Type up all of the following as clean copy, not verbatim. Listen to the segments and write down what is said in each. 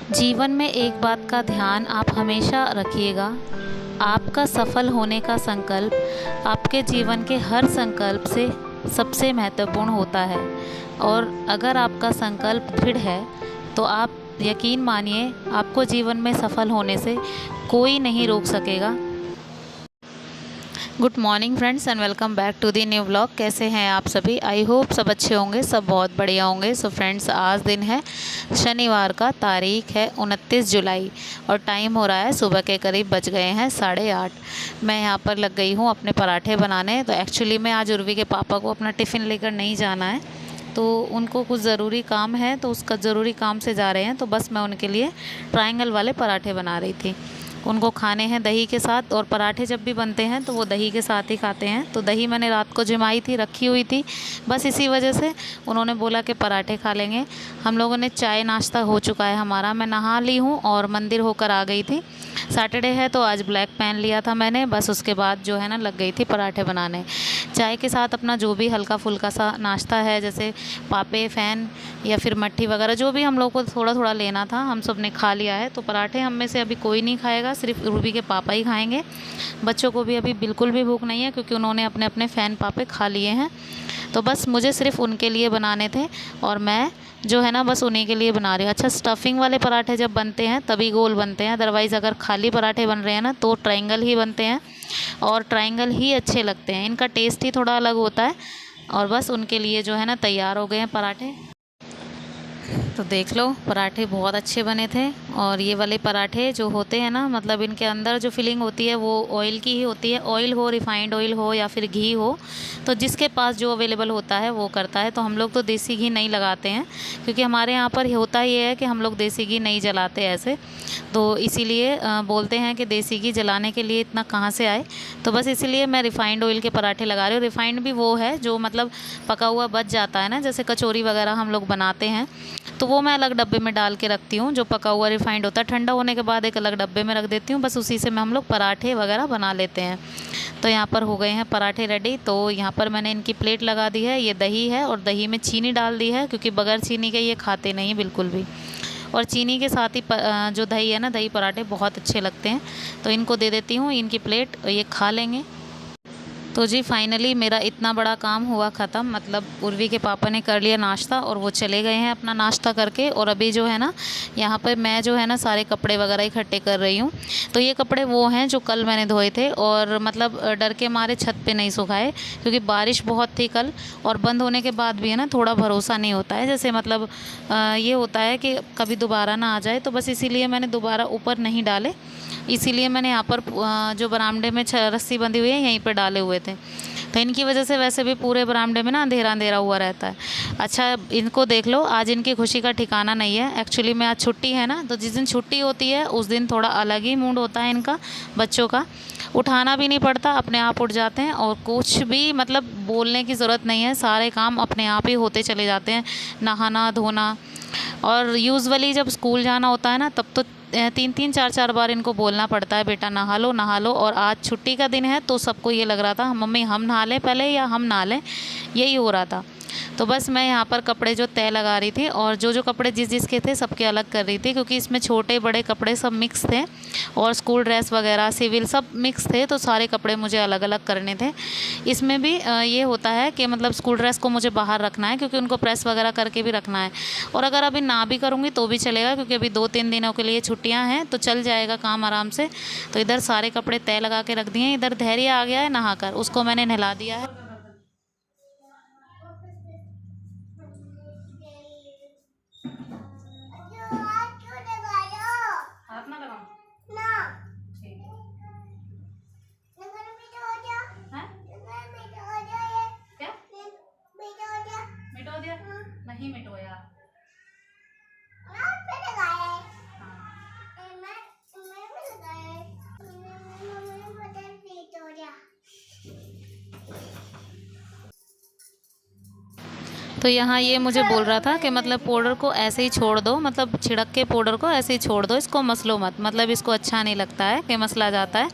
जीवन में एक बात का ध्यान आप हमेशा रखिएगा। आपका सफल होने का संकल्प आपके जीवन के हर संकल्प से सबसे महत्वपूर्ण होता है। और अगर आपका संकल्प दृढ़ है तो आप यकीन मानिए आपको जीवन में सफल होने से कोई नहीं रोक सकेगा। Good morning friends and welcome back to the new vlog. कैसे हैं आप सभी? आई होप सब अच्छे होंगे, सब बहुत बढ़िया होंगे। सो फ्रेंड्स, आज दिन है शनिवार का, तारीख है 29 जुलाई और टाइम हो रहा है सुबह के करीब बज गए हैं 8:30। मैं यहाँ पर लग गई हूँ अपने पराठे बनाने। तो एक्चुअली मैं आज उर्वी के पापा को अपना टिफ़िन लेकर नहीं जाना है, तो उनको कुछ ज़रूरी काम है, तो उसका ज़रूरी काम से जा रहे हैं। तो बस मैं उनके लिए ट्रायंगल वाले पराठे बना रही थी। उनको खाने हैं दही के साथ, और पराठे जब भी बनते हैं तो वो दही के साथ ही खाते हैं। तो दही मैंने रात को जमाई थी, रखी हुई थी, बस इसी वजह से उन्होंने बोला कि पराठे खा लेंगे। हम लोगों ने चाय नाश्ता हो चुका है हमारा। मैं नहा ली हूँ और मंदिर होकर आ गई थी। सैटरडे है तो आज ब्लैक पहन लिया था मैंने। बस उसके बाद जो है ना लग गई थी पराठे बनाने। चाय के साथ अपना जो भी हल्का फुल्का सा नाश्ता है, जैसे पापे, फ़ैन या फिर मट्ठी वगैरह, जो भी हम लोग को थोड़ा थोड़ा लेना था, हम सब ने खा लिया है। तो पराठे हम में से अभी कोई नहीं खाएगा, सिर्फ रूबी के पापा ही खाएंगे। बच्चों को भी अभी बिल्कुल भी भूख नहीं है, क्योंकि उन्होंने अपने अपने फ़ैन पापे खा लिए हैं। तो बस मुझे सिर्फ उनके लिए बनाने थे, और मैं जो है ना बस उन्हीं के लिए बना रही हूँ। अच्छा, स्टफिंग वाले पराठे जब बनते हैं तभी गोल बनते हैं, अदरवाइज़ अगर खाली पराठे बन रहे हैं ना तो ट्रायंगल ही बनते हैं, और ट्रायंगल ही अच्छे लगते हैं। इनका टेस्ट ही थोड़ा अलग होता है। और बस उनके लिए जो है ना तैयार हो गए हैं पराठे। तो देख लो, पराठे बहुत अच्छे बने थे। और ये वाले पराठे जो होते हैं ना, मतलब इनके अंदर जो फिलिंग होती है वो ऑयल की ही होती है। ऑयल हो, रिफाइंड ऑयल हो या फिर घी हो, तो जिसके पास जो अवेलेबल होता है वो करता है। तो हम लोग तो देसी घी नहीं लगाते हैं, क्योंकि हमारे यहाँ पर होता ये है कि हम लोग देसी घी नहीं जलाते ऐसे। तो इसीलिए बोलते हैं कि देसी घी जलाने के लिए इतना कहाँ से आए। तो बस इसीलिए मैं रिफ़ाइंड ऑयल के पराठे लगा रही हूँ। रिफ़ाइंड भी वो है जो मतलब पका हुआ बच जाता है ना, जैसे कचौरी वगैरह हम लोग बनाते हैं, तो वो मैं अलग डब्बे में डाल के रखती हूँ। जो पका हुआ रिफ़ाइंड होता है ठंडा होने के बाद एक अलग डब्बे में रख देती हूँ, बस उसी से मैं हम लोग पराठे वगैरह बना लेते हैं। तो यहाँ पर हो गए हैं पराठे रेडी। तो यहाँ पर मैंने इनकी प्लेट लगा दी है। ये दही है और दही में चीनी डाल दी है, क्योंकि बगैर चीनी के ये खाते नहीं बिल्कुल भी। और चीनी के साथ ही जो दही है ना, दही पराठे बहुत अच्छे लगते हैं। तो इनको दे देती हूँ इनकी प्लेट, ये खा लेंगे। तो जी फाइनली मेरा इतना बड़ा काम हुआ ख़त्म। मतलब उर्वी के पापा ने कर लिया नाश्ता और वो चले गए हैं अपना नाश्ता करके। और अभी जो है ना यहाँ पर मैं जो है ना सारे कपड़े वगैरह इकट्ठे कर रही हूँ। तो ये कपड़े वो हैं जो कल मैंने धोए थे, और मतलब डर के मारे छत पे नहीं सुखाए, क्योंकि बारिश बहुत थी कल। और बंद होने के बाद भी है ना थोड़ा भरोसा नहीं होता है, जैसे मतलब ये होता है कि कभी दोबारा ना आ जाए। तो बस इसीलिए मैंने दोबारा ऊपर नहीं डाले। इसीलिए मैंने यहाँ पर जो बरामदे में रस्सी बंधी हुई है यहीं पर डाले हुए थे। तो इनकी वजह से वैसे भी पूरे बरामदे में ना अंधेरा अंधेरा हुआ रहता है। अच्छा, इनको देख लो, आज इनकी खुशी का ठिकाना नहीं है। एक्चुअली में आज छुट्टी है ना, तो जिस दिन छुट्टी होती है उस दिन थोड़ा अलग ही मूड होता है इनका, बच्चों का। उठाना भी नहीं पड़ता, अपने आप उठ जाते हैं, और कुछ भी मतलब बोलने की ज़रूरत नहीं है, सारे काम अपने आप ही होते चले जाते हैं, नहाना धोना। और यूजुअली जब स्कूल जाना होता है ना, तब तो 3-3 4-4 बार इनको बोलना पड़ता है, बेटा नहा लो नहा लो। और आज छुट्टी का दिन है तो सबको ये लग रहा था मम्मी हम नहा लें पहले या हम नहा लें, यही हो रहा था। तो बस मैं यहाँ पर कपड़े जो तय लगा रही थी, और जो जो कपड़े जिस जिसके थे सबके अलग कर रही थी, क्योंकि इसमें छोटे बड़े कपड़े सब मिक्स थे, और स्कूल ड्रेस वगैरह सिविल सब मिक्स थे। तो सारे कपड़े मुझे अलग अलग करने थे। इसमें भी ये होता है कि मतलब स्कूल ड्रेस को मुझे बाहर रखना है, क्योंकि उनको प्रेस वगैरह करके भी रखना है। और अगर अभी ना भी करूँगी तो भी चलेगा, क्योंकि अभी 2-3 दिनों के लिए छुट्टियाँ हैं, तो चल जाएगा काम आराम से। तो इधर सारे कपड़े तय लगा के रख दिए हैं। इधर धैर्य आ गया है नहाकर, उसको मैंने नहला दिया है। हाथ ना लगाओ ना। ठीक है। हैं? क्या मिटो दिया? नहीं मिटोया। तो यहाँ ये मुझे बोल रहा था कि मतलब पाउडर को ऐसे ही छोड़ दो, मतलब छिड़क के पाउडर को ऐसे ही छोड़ दो, इसको मसलो मत, मतलब इसको अच्छा नहीं लगता है कि मसला जाता है।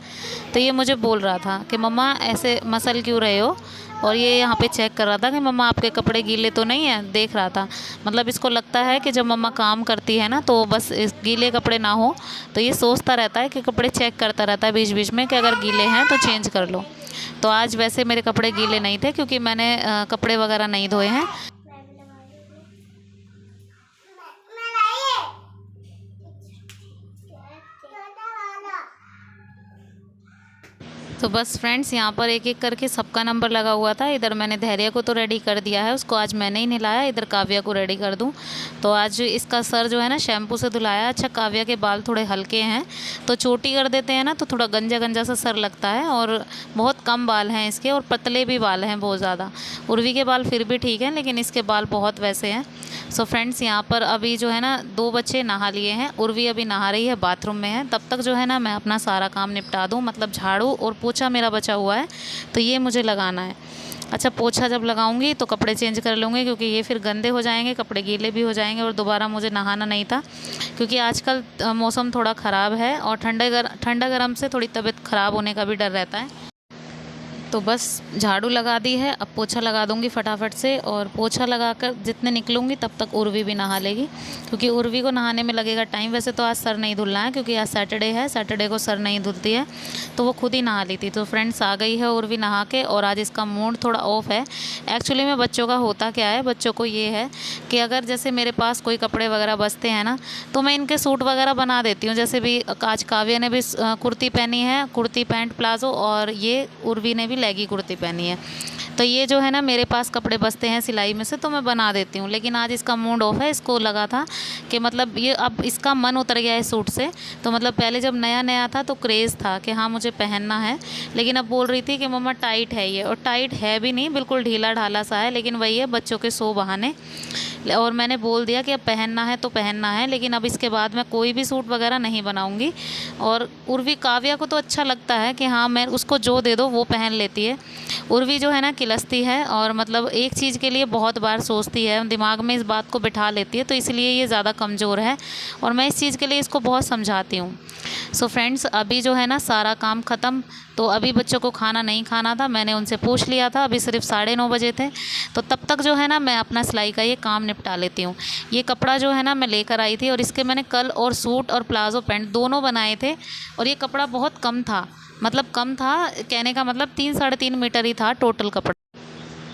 तो ये मुझे बोल रहा था कि मम्मा ऐसे मसल क्यों रहे हो, और ये यहाँ पे चेक कर रहा था कि मम्मा आपके कपड़े गीले तो नहीं हैं, देख रहा था। मतलब इसको लगता है कि जब मम्मा काम करती है ना तो बस इस गीले कपड़े ना हो, तो ये सोचता रहता है कि कपड़े चेक करता रहता है बीच बीच में कि अगर गीले हैं तो चेंज कर लो। तो आज वैसे मेरे कपड़े गीले नहीं थे क्योंकि मैंने कपड़े वगैरह नहीं धोए हैं। तो बस फ्रेंड्स यहाँ पर एक एक करके सबका नंबर लगा हुआ था। इधर मैंने धैर्य को तो रेडी कर दिया है, उसको आज मैंने ही नहलाया। इधर काव्या को रेडी कर दूँ, तो आज इसका सर जो है ना शैम्पू से धुलाया। अच्छा, काव्या के बाल थोड़े हल्के हैं तो चोटी कर देते हैं ना तो थोड़ा गंजा गंजा सा सर लगता है, और बहुत कम बाल हैं इसके, और पतले भी बाल हैं बहुत ज़्यादा। उर्वी के बाल फिर भी ठीक हैं, लेकिन इसके बाल बहुत वैसे हैं। सो फ्रेंड्स यहाँ पर अभी जो है ना 2 बच्चे नहा लिए हैं, उर्वी अभी नहा रही है, बाथरूम में है। तब तक जो है ना मैं अपना सारा काम निपटा दूँ, मतलब झाड़ू और पोछा मेरा बचा हुआ है तो ये मुझे लगाना है। अच्छा, पोछा जब लगाऊंगी तो कपड़े चेंज कर लूँगी क्योंकि ये फिर गंदे हो जाएंगे, कपड़े गीले भी हो जाएंगे, और दोबारा मुझे नहाना नहीं था क्योंकि आजकल मौसम थोड़ा ख़राब है और ठंडा गरम से थोड़ी तबीयत ख़राब होने का भी डर रहता है। तो बस झाड़ू लगा दी है, अब पोछा लगा दूंगी फटाफट से, और पोछा लगाकर जितने निकलूंगी तब तक उर्वी भी नहा लेगी क्योंकि उर्वी को नहाने में लगेगा टाइम। वैसे तो आज सर नहीं धुलना है क्योंकि आज सैटरडे है, सैटरडे को सर नहीं धुलती है, तो वो खुद ही नहा ली थी। तो फ्रेंड्स आ गई है उर्वी नहा के, और आज इसका मूड थोड़ा ऑफ है। एक्चुअली में बच्चों का होता क्या है, बच्चों को ये है कि अगर जैसे मेरे पास कोई कपड़े वगैरह बचते हैं ना तो मैं इनके सूट वगैरह बना देती हूँ। जैसे भी आज काव्या ने भी कुर्ती पहनी है, कुर्ती पैंट प्लाजो, और ये उर्वी ने भी लेगी कुर्ती पहनी है। तो ये जो है ना मेरे पास कपड़े बचते हैं सिलाई में से तो मैं बना देती हूँ, लेकिन आज इसका मूड ऑफ है। इसको लगा था कि मतलब ये अब इसका मन उतर गया है सूट से। तो मतलब पहले जब नया नया था तो क्रेज़ था कि हाँ मुझे पहनना है, लेकिन अब बोल रही थी कि मम्मा टाइट है ये, और टाइट है भी नहीं, बिल्कुल ढीला ढाला सा है, लेकिन वही है बच्चों के 100 बहाने। और मैंने बोल दिया कि अब पहनना है तो पहनना है, लेकिन अब इसके बाद मैं कोई भी सूट वगैरह नहीं बनाऊंगी। और उर्वी काव्या को तो अच्छा लगता है कि हाँ मैं उसको जो दे दो वो पहन लेती है। उर्वी जो है ना किलसती है, और मतलब एक चीज़ के लिए बहुत बार सोचती है, दिमाग में इस बात को बिठा लेती है, तो इसलिए ये ज़्यादा कमज़ोर है, और मैं इस चीज़ के लिए इसको बहुत समझाती हूँ। सो फ्रेंड्स अभी जो है ना सारा काम ख़त्म, तो अभी बच्चों को खाना नहीं खाना था, मैंने उनसे पूछ लिया था, अभी सिर्फ 9:30 बजे थे। तो तब तक जो है ना मैं अपना सिलाई का ये काम निपटा लेती हूँ। ये कपड़ा जो है ना मैं लेकर आई थी, और इसके मैंने कल और सूट और प्लाजो पैंट दोनों बनाए थे, और ये कपड़ा बहुत कम था, मतलब कम था कहने का मतलब 3-3.5 मीटर ही था टोटल कपड़ा,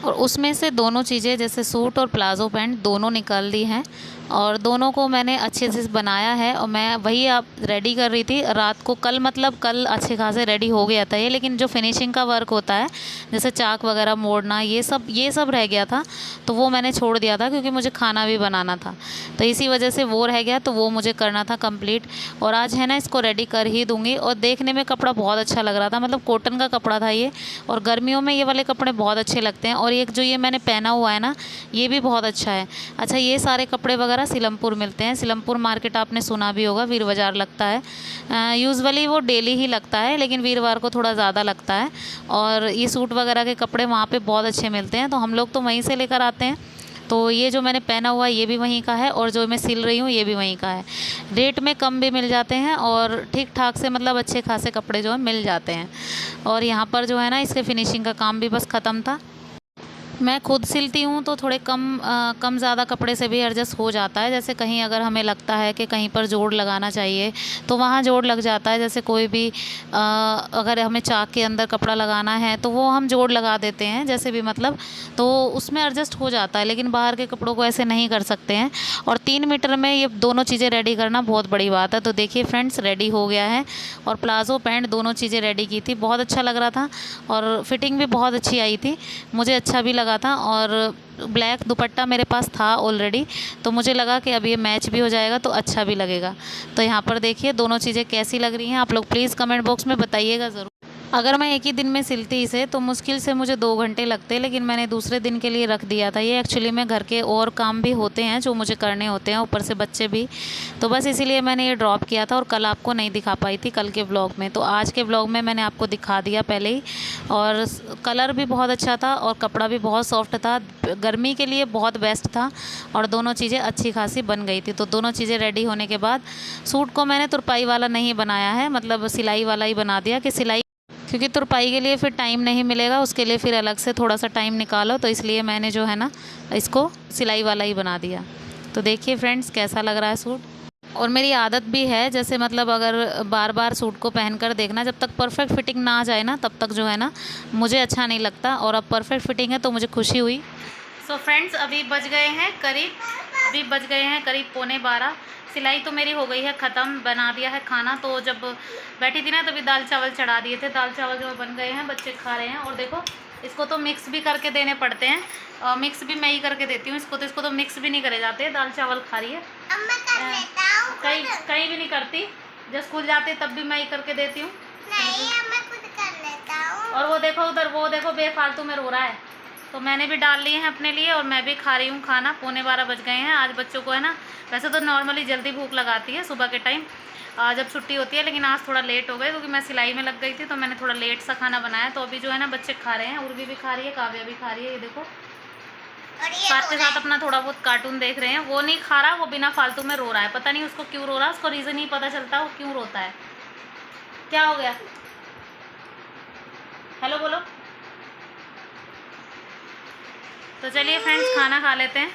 और उसमें से दोनों चीज़ें जैसे सूट और प्लाजो पैंट दोनों निकाल दी हैं, और दोनों को मैंने अच्छे से बनाया है। और मैं वही आप रेडी कर रही थी रात को, कल मतलब कल अच्छे खासे रेडी हो गया था ये, लेकिन जो फिनिशिंग का वर्क होता है जैसे चाक वगैरह मोड़ना ये सब रह गया था, तो वो मैंने छोड़ दिया था क्योंकि मुझे खाना भी बनाना था, तो इसी वजह से वो रह गया, तो वो मुझे करना था कंप्लीट। और आज है ना इसको रेडी कर ही दूँगी। और देखने में कपड़ा बहुत अच्छा लग रहा था, मतलब कॉटन का कपड़ा था ये, और गर्मियों में ये वाले कपड़े बहुत अच्छे लगते हैं। और एक जो ये मैंने पहना हुआ है ना ये भी बहुत अच्छा है। अच्छा, ये सारे कपड़े वगैरह सिलमपुर मिलते हैं। सिलमपुर मार्केट आपने सुना भी होगा, वीर बाज़ार लगता है। यूजुअली वो डेली ही लगता है, लेकिन वीरवार को थोड़ा ज़्यादा लगता है। और ये सूट वगैरह के कपड़े वहाँ पे बहुत अच्छे मिलते हैं, तो हम लोग तो वहीं से लेकर आते हैं। तो ये जो मैंने पहना हुआ है ये भी वहीं का है, और जो मैं सिल रही हूँ ये भी वहीं का है। रेट में कम भी मिल जाते हैं, और ठीक ठाक से मतलब अच्छे खासे कपड़े जो है मिल जाते हैं। और यहाँ पर जो है ना इसके फिनिशिंग का काम भी बस ख़त्म था। मैं खुद सिलती हूँ तो थोड़े कम ज़्यादा कपड़े से भी एडजस्ट हो जाता है। जैसे कहीं अगर हमें लगता है कि कहीं पर जोड़ लगाना चाहिए तो वहाँ जोड़ लग जाता है। जैसे कोई भी अगर हमें चाक के अंदर कपड़ा लगाना है तो वो हम जोड़ लगा देते हैं, जैसे भी मतलब, तो उसमें एडजस्ट हो जाता है। लेकिन बाहर के कपड़ों को ऐसे नहीं कर सकते हैं। और 3 मीटर में ये दोनों चीज़ें रेडी करना बहुत बड़ी बात है। तो देखिए फ्रेंड्स रेडी हो गया है, और प्लाजो पैंट दोनों चीज़ें रेडी की थी, बहुत अच्छा लग रहा था, और फिटिंग भी बहुत अच्छी आई थी, मुझे अच्छा भी लगा था। और ब्लैक दुपट्टा मेरे पास था ऑलरेडी, तो मुझे लगा कि अब ये मैच भी हो जाएगा तो अच्छा भी लगेगा। तो यहाँ पर देखिए दोनों चीज़ें कैसी लग रही हैं, आप लोग प्लीज़ कमेंट बॉक्स में बताइएगा ज़रूर। अगर मैं एक ही दिन में सिलती इसे तो मुश्किल से मुझे 2 घंटे लगते, लेकिन मैंने दूसरे दिन के लिए रख दिया था। ये एक्चुअली में घर के और काम भी होते हैं जो मुझे करने होते हैं, ऊपर से बच्चे भी, तो बस इसीलिए मैंने ये ड्रॉप किया था और कल आपको नहीं दिखा पाई थी कल के व्लॉग में। तो आज के व्लॉग में मैंने आपको दिखा दिया पहले ही, और कलर भी बहुत अच्छा था और कपड़ा भी बहुत सॉफ्ट था, गर्मी के लिए बहुत बेस्ट था, और दोनों चीज़ें अच्छी खासी बन गई थी। तो दोनों चीज़ें रेडी होने के बाद सूट को मैंने तुरपाई वाला नहीं बनाया है, मतलब सिलाई वाला ही बना दिया, कि सिलाई, क्योंकि तुरपाई के लिए फिर टाइम नहीं मिलेगा, उसके लिए फिर अलग से थोड़ा सा टाइम निकालो, तो इसलिए मैंने जो है ना इसको सिलाई वाला ही बना दिया। तो देखिए फ्रेंड्स कैसा लग रहा है सूट। और मेरी आदत भी है, जैसे मतलब अगर बार बार सूट को पहन कर देखना, जब तक परफेक्ट फिटिंग ना आ जाए ना तब तक जो है ना मुझे अच्छा नहीं लगता, और अब परफेक्ट फिटिंग है तो मुझे खुशी हुई। सो फ्रेंड्स अभी बज गए हैं करीब 11:45। सिलाई तो मेरी हो गई है ख़त्म, बना दिया है खाना। तो जब बैठी थी ना तभी दाल चावल चढ़ा दिए थे, दाल चावल जो बन गए हैं, बच्चे खा रहे हैं। और देखो इसको तो मिक्स भी करके देने पड़ते हैं, मिक्स भी मैं ही करके देती हूँ इसको तो मिक्स भी नहीं करे जाते। दाल चावल खा रही है, कहीं भी नहीं करती, जब स्कूल जाते तब भी मैं ही करके देती हूँ। मैं खुद कर लेता हूँ। और वो देखो उधर, वो देखो बेफालतू में रो रहा है। तो मैंने भी डाल लिए हैं अपने लिए और मैं भी खा रही हूँ खाना। 11:15 बज गए हैं। आज बच्चों को है ना, वैसे तो नॉर्मली जल्दी भूख लगाती है सुबह के टाइम जब छुट्टी होती है, लेकिन आज थोड़ा लेट हो गए क्योंकि मैं सिलाई में लग गई थी, तो मैंने थोड़ा लेट सा खाना बनाया। तो अभी जो है ना बच्चे खा रहे हैं, उर्वी भी खा रही है, काव्या भी खा रही है, ये देखो, साथ के साथ अपना थोड़ा बहुत कार्टून देख रहे हैं। वो नहीं खा रहा, वो बिना फालतू में रो रहा है, पता नहीं उसको क्यों रो रहा है, उसको रीज़न ही पता चलता वो क्यों रोता है। क्या हो गया, हेलो बोलो। तो चलिए फ्रेंड्स खाना खा लेते हैं।